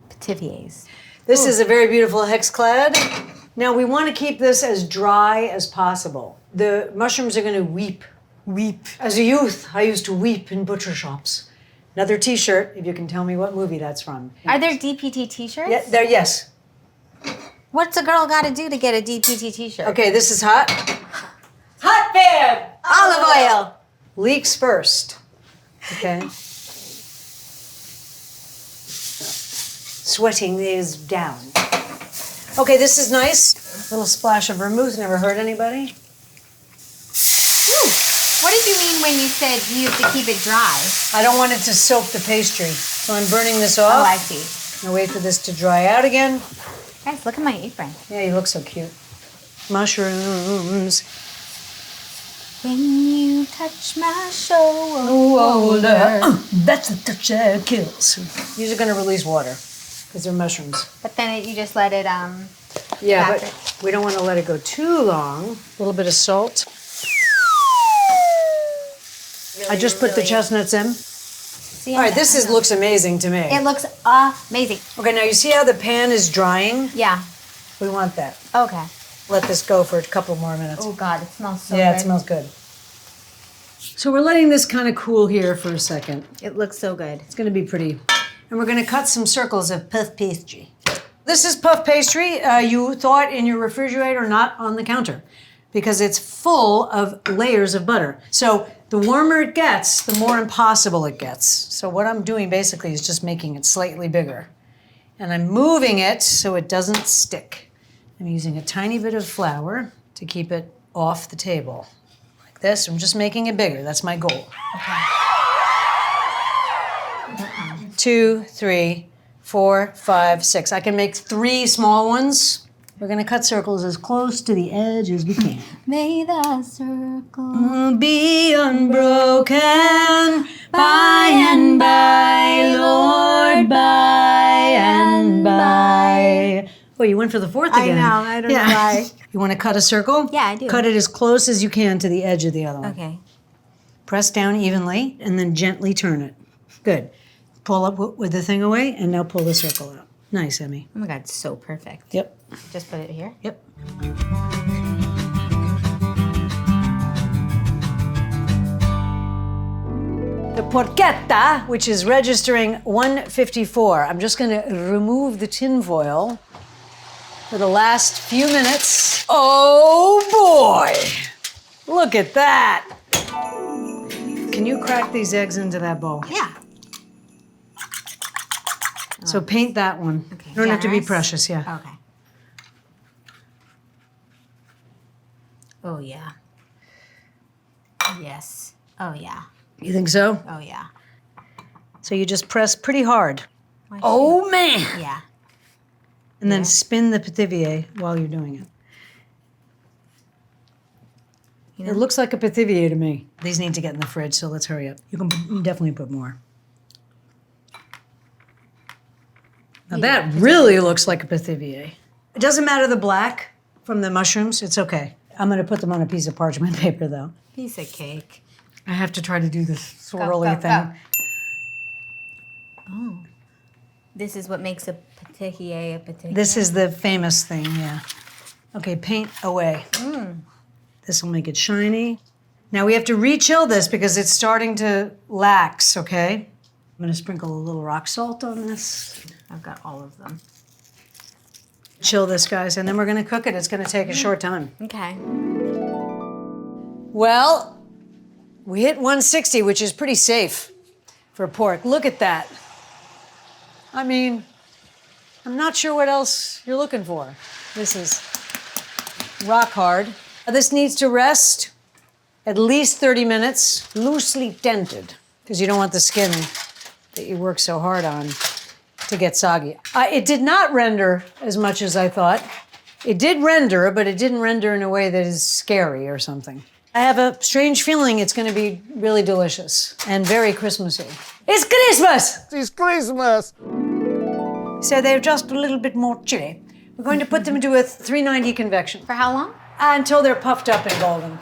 Pithiviers. This is a very beautiful hexclad. Now we want to keep this as dry as possible. The mushrooms are going to weep. Weep. As a youth, I used to weep in butcher shops. Another t-shirt, if you can tell me what movie that's from. Are there DPT t-shirts? Yeah, there, yes. What's a girl got to do to get a DPT t-shirt? Okay, this is hot. Hot pan! Olive oil. Leeks first. Okay. Sweating these down. Okay, this is nice. A little splash of vermouth, never hurt anybody. What did you mean when you said you have to keep it dry? I don't want it to soak the pastry, so I'm burning this off. Oh, I see. I'll wait for this to dry out again. Guys, look at my apron. Yeah, you look so cute. Mushrooms. When you touch my shoulder. That's the touch that kills. These are going to release water because they're mushrooms. But then you just let it, Yeah, Evaporate. but we don't want to let it go too long. A little bit of salt. I just put the chestnuts in. see, All right, this looks amazing to me. It looks amazing. Okay, now you see how the pan is drying? Yeah. We want that. Okay. Let this go for a couple more minutes. Oh, God, it smells so Yeah, good. it smells good. So we're letting this kind of cool here for a second. It looks so good. It's going to be pretty. And we're going to cut some circles of puff pastry. This is puff pastry you thought in your refrigerator, not on the counter, because it's full of layers of butter. So the warmer it gets, the more impossible it gets. So what I'm doing basically is just making it slightly bigger. And I'm moving it so it doesn't stick. I'm using a tiny bit of flour to keep it off the table. Like this, I'm just making it bigger. That's my goal. Okay. 2, 3, 4, 5, 6. I can make 3 small ones. We're gonna cut circles as close to the edge as we can. May the circle Be unbroken by and by, Lord, by and by. Oh, you went for the 4th I again. know, I don't know why. You want to cut a circle? Yeah, I do. Cut it as close as you can to the edge of the other one. Okay. Press down evenly and then gently turn it. Good. Pull up with the thing away and now pull the circle out. Nice, Emmy. Oh my God, so perfect. Yep. Just put it here. Yep. The porchetta, which is registering 154. I'm just going to remove the tin foil for the last few minutes. Oh boy! Look at that! Can you crack these eggs into that bowl? Yeah. So paint that one. Okay, You don't have to be generous? precious, yeah. Okay. Oh, yeah. Yes. Oh, yeah. You think so? Oh, yeah. So you just press pretty hard. Why Oh man! Yeah. And then spin the Pithivier while you're doing it. You know? It looks like a Pithivier to me. These need to get in the fridge, so let's hurry up. You can definitely put more. Now that really looks like a Pithivier. It doesn't matter the black from the mushrooms, it's okay. I'm gonna put them on a piece of parchment paper though. Piece of cake. I have to try to do this swirly go, thing. go. Oh. This is what makes a Pithivier a Pithivier. This is the famous thing, yeah. Okay, paint away. This will make it shiny. Now we have to re-chill this because it's starting to lax, okay? I'm gonna sprinkle a little rock salt on this. I've got all of them. Chill this, guys, and then we're gonna cook it. It's gonna take a short time. Okay. Well, we hit 160, which is pretty safe for pork. Look at that. I mean, I'm not sure what else you're looking for. This is rock hard. This needs to rest at least 30 minutes, loosely dented, because you don't want the skin that you work so hard on to get soggy. It did not render as much as I thought. It did render, but it didn't render in a way that is scary or something. I have a strange feeling it's gonna be really delicious and very Christmassy. It's Christmas! It's Christmas. So they're just a little bit more chilly. We're going to put them into a 390 convection For how long? until they're puffed up and golden.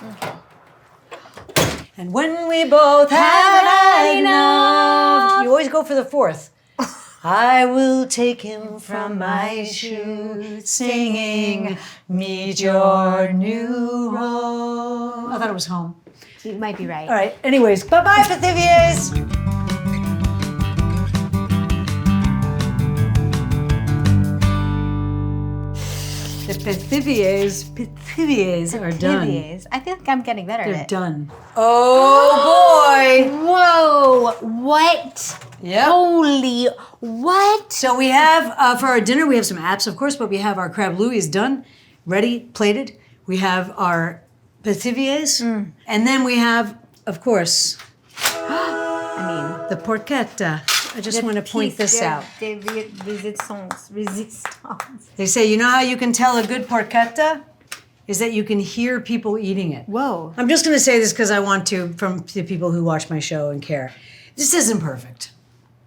And when we both have had enough, you always go for the fourth. I will take him from my shoe, singing, meet your new home. I thought it was home. You might be right. All right, anyways, bye-bye, Pithiviers. The Pithiviers are done. Pithiviers. I feel like I'm getting better at They're it. done. Oh boy! Whoa! What? Yep. Holy what? So we have, for our dinner, we have some apps, of course, but we have our crab Louie done, ready, plated. We have our Pithiviers, and then we have, of course, the Porchetta. I just want to point this out. Resistance. They say, you know how you can tell a good Porchetta? Is that you can hear people eating it. Whoa. I'm just going to say this because I want to, from the people who watch my show and care. This isn't perfect.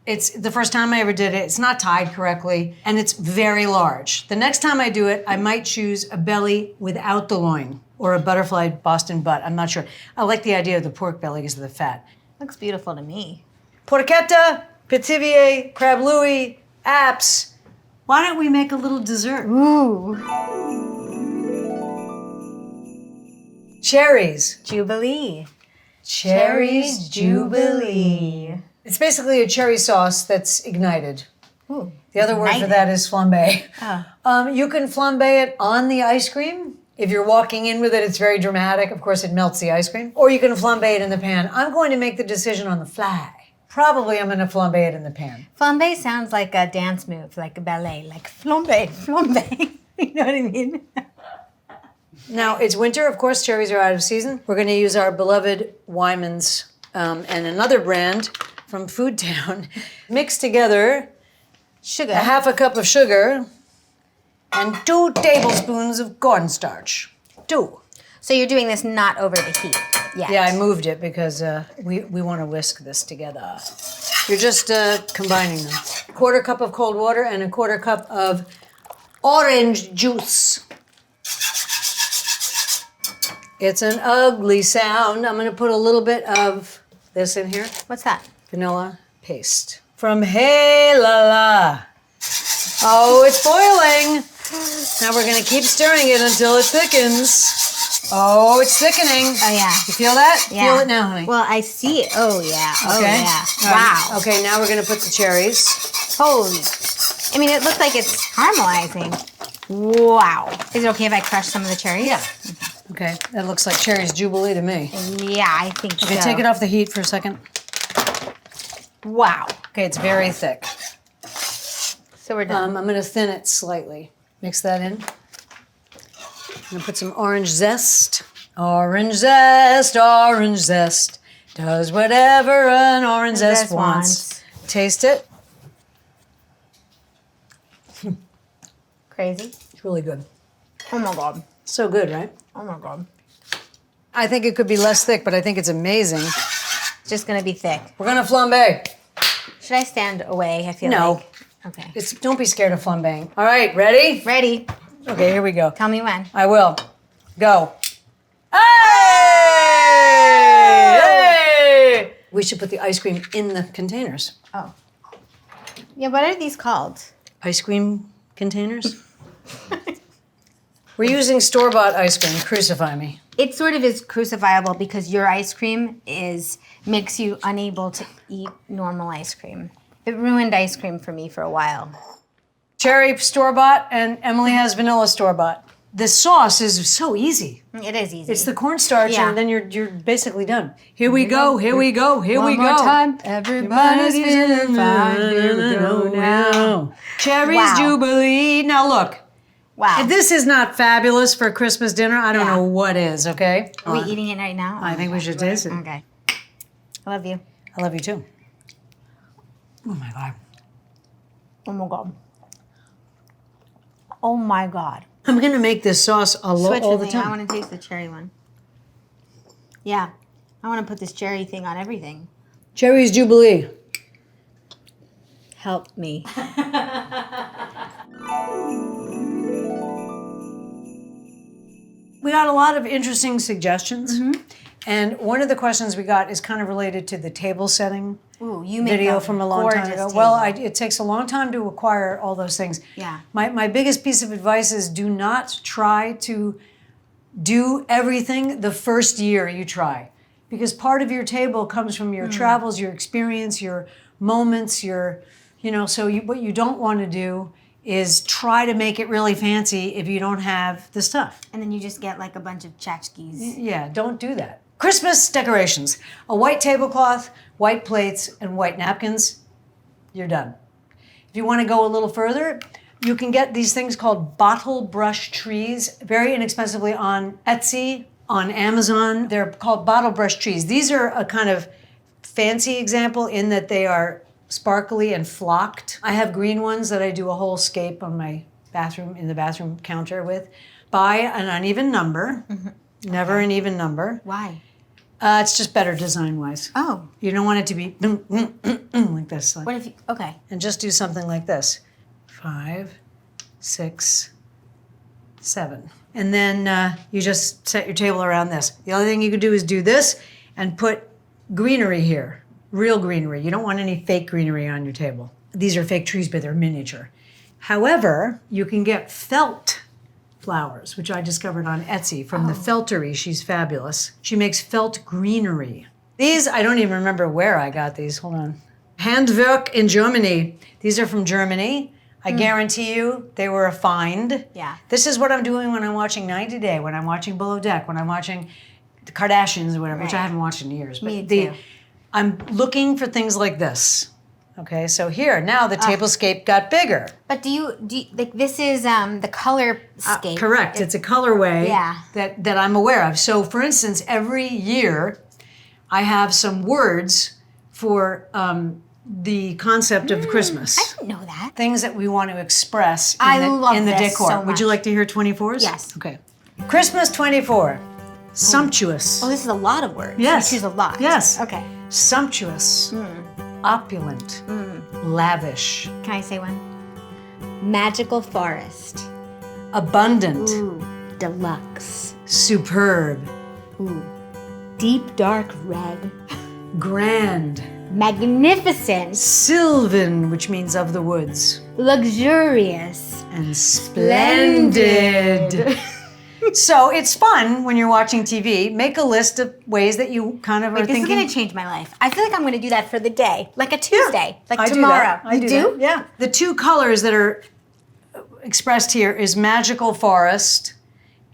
It's the first time I ever did it. It's not tied correctly, and it's very large. The next time I do it, I might choose a belly without the loin or a butterfly Boston butt. I'm not sure. I like the idea of the pork belly because of the fat. Looks beautiful to me. Porchetta, Pithivier, crab Louie, apps. Why don't we make a little dessert? Ooh. Cherries. Jubilee. Cherries Jubilee. It's basically a cherry sauce that's ignited. Ooh. The other word for Ignited. that is flambe. Oh. You can flambe it on the ice cream. If you're walking in with it, it's very dramatic. Of course, it melts the ice cream. Or you can flambe it in the pan. I'm going to make the decision on the fly. Probably I'm going to flambe it in the pan. Flambe sounds like a dance move, like a ballet, like flambe, flambe. You know what I mean? Now, it's winter. Of course, cherries are out of season. We're going to use our beloved Wyman's and another brand from Food Town. Mix together Sugar. a half a cup of sugar and 2 tablespoons of cornstarch. 2. So you're doing this not over the heat yet. Yeah, I moved it because we want to whisk this together. You're just combining them. 1/4 cup of cold water and 1/4 cup of orange juice. It's an ugly sound. I'm going to put a little bit of this in here. What's that? Vanilla paste. From Hey La La. Oh, it's boiling. Now we're going to keep stirring it until it thickens. Oh, it's thickening. Oh, yeah. You feel that? Yeah. Feel it now, honey. Well, I see it. Oh, yeah. Oh, Okay. yeah. All right. Wow. Okay, now we're going to put the cherries. Holy. I mean, it looks like it's caramelizing. Wow. Is it okay if I crush some of the cherries? Yeah. Okay, that looks like Cherries Jubilee to me. Yeah, I think so. Okay, take it off the heat for a second. Wow. Okay, it's very thick. So we're done. I'm going to thin it slightly. Mix that in. I'm going to put some orange zest. Orange zest, orange zest. Does whatever an orange zest wants. Taste it. Crazy. It's really good. Oh my God. So good, right? Oh my God. I think it could be less thick, but I think it's amazing. It's just gonna be thick. We're gonna flambe. Should I stand away? I feel No. like. Okay. Don't be scared of flambeing. All right, ready? Ready. Okay, here we go. Tell me when. I will. Go. Hey! Hey! We should put the ice cream in the containers. Oh. Yeah, what are these called? Ice cream containers? We're using store-bought ice cream. Crucify me. It sort of is crucifiable because your ice cream makes you unable to eat normal ice cream. It ruined ice cream for me for a while. Cherry store-bought, and Emily has vanilla store-bought. The sauce is so easy. It is easy. It's the cornstarch, Yeah. and then you're basically done. Here we go, here we go, here we go. One more time. Everybody's feeling fine. Here we go now. Cherries Wow. Jubilee. Now look, Wow. if this is not fabulous for Christmas dinner, I don't Yeah. know what is, okay? Are we eating it right now? I think we should taste it. Okay. I love you. I love you too. Oh my God. Oh my God. Oh my God. I'm gonna make this sauce Switch all with the me. time. I want to taste the cherry one. Yeah. I want to put this cherry thing on everything. Cherries Jubilee. Help me. We got a lot of interesting suggestions. And one of the questions we got is kind of related to the table setting Ooh, you make video a from a long time gorgeous ago. table. Well, it takes a long time to acquire all those things. Yeah. My biggest piece of advice is do not try to do everything the first year you try. Because part of your table comes from your travels, your experience, your moments, what you don't want to do is try to make it really fancy if you don't have the stuff. And then you just get like a bunch of tchotchkes. Yeah, don't do that. Christmas decorations. A white tablecloth, white plates, and white napkins. You're done. If you want to go a little further, you can get these things called bottle brush trees very inexpensively on Etsy, on Amazon. They're called bottle brush trees. These are a kind of fancy example in that they are sparkly and flocked. I have green ones that I do a whole scape on my bathroom, in the bathroom counter with. Buy an uneven number, never an even number. Why? It's just better design-wise. Oh. You don't want it to be like this. What if you, okay. And just do something like this. 5, 6, 7. And then you just set your table around this. The other thing you could do is do this and put greenery here, real greenery. You don't want any fake greenery on your table. These are fake trees, but they're miniature. However, you can get felt flowers, which I discovered on Etsy from the Feltery. She's fabulous. She makes felt greenery. These, I don't even remember where I got these. Hold on. Handwerk in Germany. These are from Germany. I guarantee you they were a find. Yeah. This is what I'm doing when I'm watching 90 Day, when I'm watching Below Deck, when I'm watching the Kardashians or whatever, which I Right. haven't watched in years. But Me too. I'm looking for things like this. Okay, so here, now the tablescape got bigger. But do you like this is the color scape? Correct. It's a colorway Yeah. that I'm aware of. So, for instance, every year I have some words for the concept of Christmas. I didn't know that. Things that we want to express I in the, love in the this decor. so Would you much. like to hear 24s? Yes. Okay. Christmas 24. Sumptuous. Oh, this is a lot of words. Yes. You choose a lot. Yes. Okay. Sumptuous. Opulent. Lavish. Can I say one? Magical forest. Abundant. Ooh. Deluxe. Superb. Ooh. Deep dark red. Grand. Magnificent. Sylvan, which means of the woods. Luxurious. And splendid. So it's fun when you're watching TV. Make a list of ways that you kind of are This is thinking. going to change my life. I feel like I'm going to do that for the day. Like a Tuesday. Like I do tomorrow. that. I You do? that. Yeah. The two colors that are expressed here is magical forest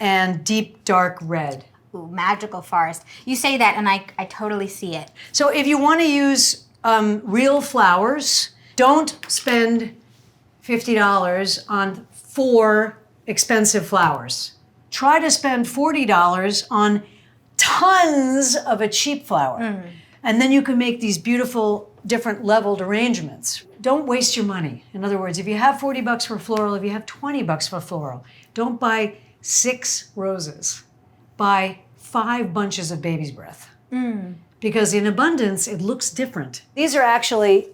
and deep dark red. Ooh, magical forest. You say that and I totally see it. So if you want to use real flowers, don't spend $50 on 4 expensive flowers. Try to spend $40 on tons of a cheap flower. And then you can make these beautiful, different leveled arrangements. Don't waste your money. In other words, if you have $40 for floral, if you have $20 for floral, don't buy 6 roses. Buy 5 bunches of baby's breath. Because in abundance, it looks different. These are actually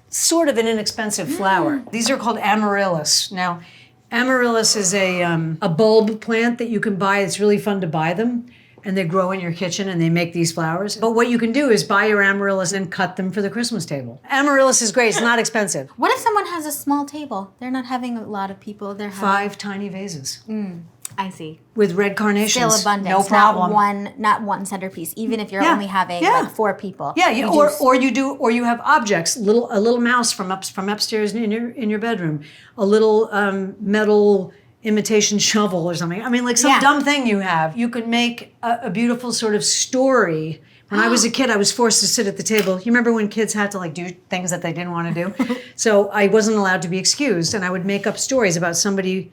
sort of an inexpensive flower. These are called amaryllis. Now, amaryllis is a bulb plant that you can buy. It's really fun to buy them. And they grow in your kitchen and they make these flowers. But what you can do is buy your amaryllis and cut them for the Christmas table. Amaryllis is great, it's not expensive. What if someone has a small table? They're not having a lot of people. They're having 5 tiny vases I see. with red carnations. Still abundance. No problem. Not one centerpiece. Even if you're only having like 4 people. Yeah, or you have objects, a little mouse from upstairs in your bedroom, a little metal imitation shovel or something. I mean, like some dumb thing you have. You could make a beautiful sort of story. When I was a kid, I was forced to sit at the table. You remember when kids had to like do things that they didn't want to do? So I wasn't allowed to be excused, and I would make up stories about somebody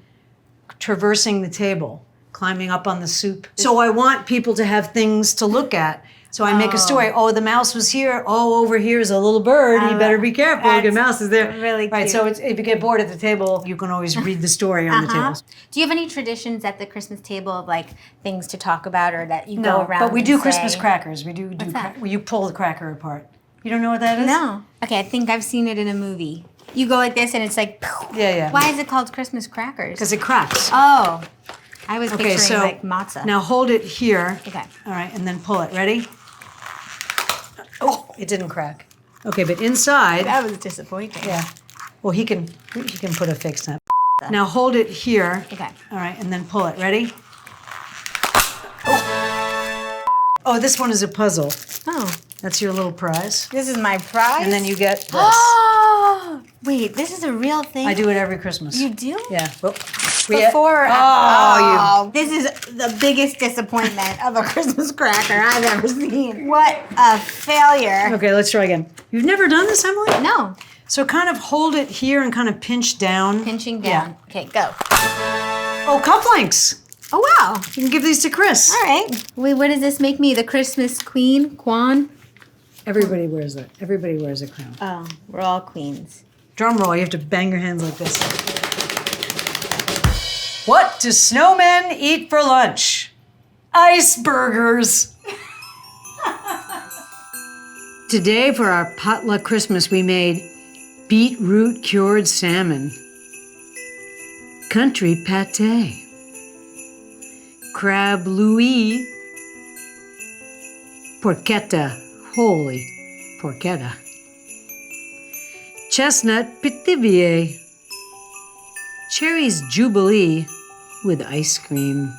traversing the table, climbing up on the soup. So I want people to have things to look at. So I make a story. Oh, the mouse was here. Oh, over here is a little bird. You better be careful. The mouse is there. Really cute. Right. So if you get bored at the table, you can always read the story on the tables. Do you have any traditions at the Christmas table of like things to talk about or that you go around? But we do and Christmas say? crackers. We do. You pull the cracker apart. You don't know what that is? No. Okay, I think I've seen it in a movie. You go like this and it's like. Yeah. Why is it called Christmas crackers? Because it cracks. Oh, I was picturing so like matzah. Now hold it here. Okay. All right, and then pull it. Ready? Oh, it didn't crack. Okay, but inside. That was disappointing. Yeah. Well, he can put a fake snap. Now hold it here. Okay. All right, and then pull it. Ready? Oh, this one is a puzzle. Oh, That's your little prize. this is my prize. And then you get this. Oh, wait, this is a real thing. I do it every Christmas. You do? Yeah. Well, Before or Oh, this is the biggest disappointment of a Christmas cracker I've ever seen. What a failure. Okay, let's try again. You've never done this, Emily? No. So kind of hold it here and kind of pinch down. Pinching down. Okay, go. Oh, cufflinks. Oh, wow. You can give these to Chris. All right. Wait, what does this make me? The Christmas queen? Kwan? Everybody wears it. Everybody wears a crown. Oh, we're all queens. Drum roll, you have to bang your hands like this. What do snowmen eat for lunch? Iceburgers. Today for our potluck Christmas, we made beetroot cured salmon, country pâté, crab Louie, porchetta, holy porchetta, chestnut Pithivier, Cherries Jubilee with ice cream.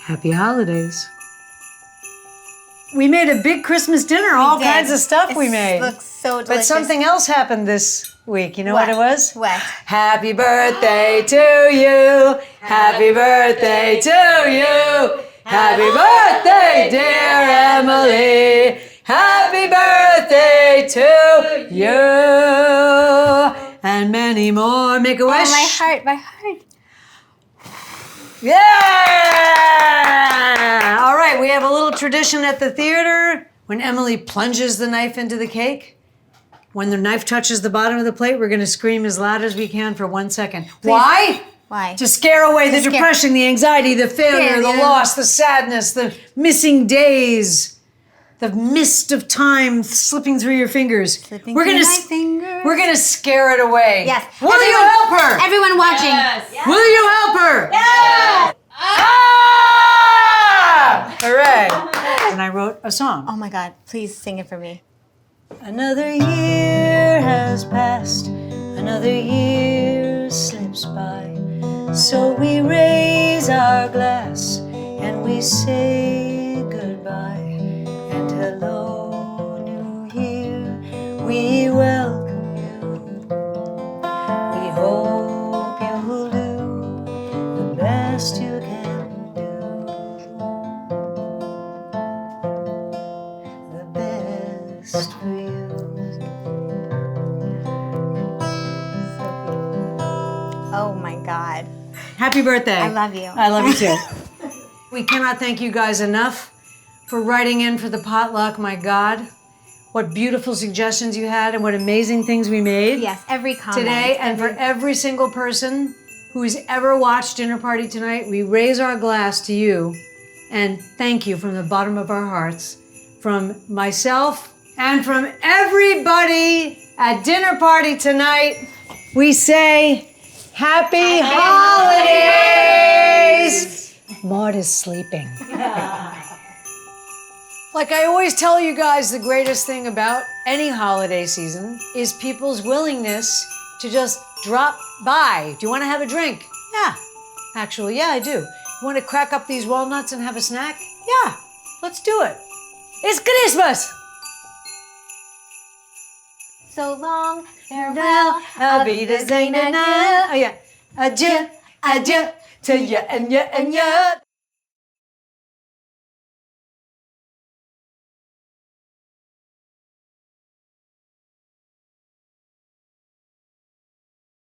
Happy holidays. We made a big Christmas dinner, all kinds of stuff we made. It looks so delicious. But something else happened this week. You know what it was? What? Happy birthday to you. Happy birthday to you. Happy birthday, dear Emily. Happy birthday to you. And many more. Make a wish. Oh, my heart. Yeah! All right, we have a little tradition at the theater. When Emily plunges the knife into the cake, when the knife touches the bottom of the plate, we're going to scream as loud as we can for 1 second. Why? Why? To scare away the depression, the anxiety, the failure, the loss, the sadness, the missing days, the mist of time slipping through your fingers. We're gonna scare it away. Yes. Will you help her? Everyone watching. Yes. Will you help her? Yes. Ah! Hooray. And I wrote a song. Oh my God, please sing it for me. Another year has passed, another year slips by. So we raise our glass and we say goodbye. And hello, New Year, we welcome you. We hope you'll do the best you can do. The best for you. Oh my God. Happy birthday. I love you. I love you too. We cannot thank you guys enough for writing in for the potluck. My God, what beautiful suggestions you had and what amazing things we made. Yes, every comment. Today, and for every single person who's ever watched Dinner Party Tonight, we raise our glass to you And thank you from the bottom of our hearts, from myself and from everybody at dinner party tonight. We say, Happy Holidays! Maud is sleeping. Like I always tell you guys, the greatest thing about any holiday season is people's willingness to just drop by. Do you want to have a drink? Yeah. Actually, yeah, I do. You want to crack up these walnuts and have a snack? Yeah, let's do it. It's Christmas! So long, farewell, auf Wiedersehen, adieu. Oh yeah. Adieu, adieu to ya and ya and ya.